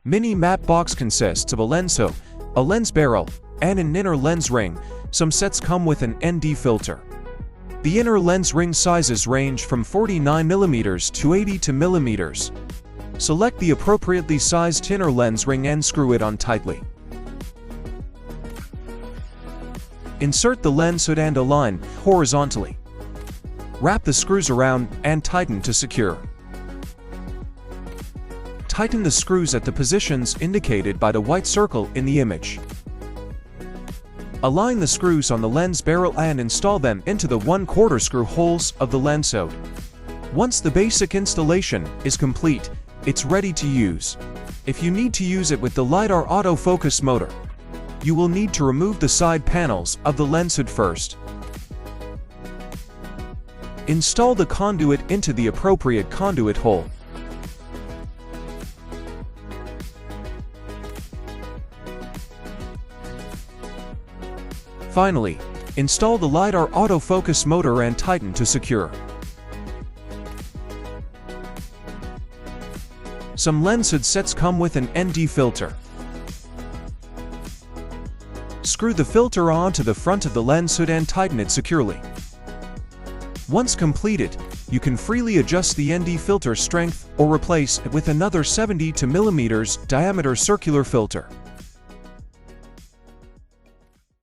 Mini map box consists of a lens hood, a lens barrel, and an inner lens ring. Some sets come with an ND filter. The inner lens ring sizes range from 49mm to 82mm. Select the appropriately sized inner lens ring and screw it on tightly. Insert the lens hood and align horizontally. Wrap the screws around and tighten to secure. Tighten the screws at the positions indicated by the white circle in the image. Align the screws on the lens barrel and install them into the 1/4 screw holes of the lens hood. Once the basic installation is complete, it's ready to use. If you need to use it with the LiDAR autofocus motor, you will need to remove the side panels of the lens hood first. Install the conduit into the appropriate conduit hole. Finally, install the LiDAR autofocus motor and tighten to secure. Some lens hood sets come with an ND filter. Screw the filter onto the front of the lens hood and tighten it securely. Once completed, you can freely adjust the ND filter strength or replace it with another 70mm diameter circular filter.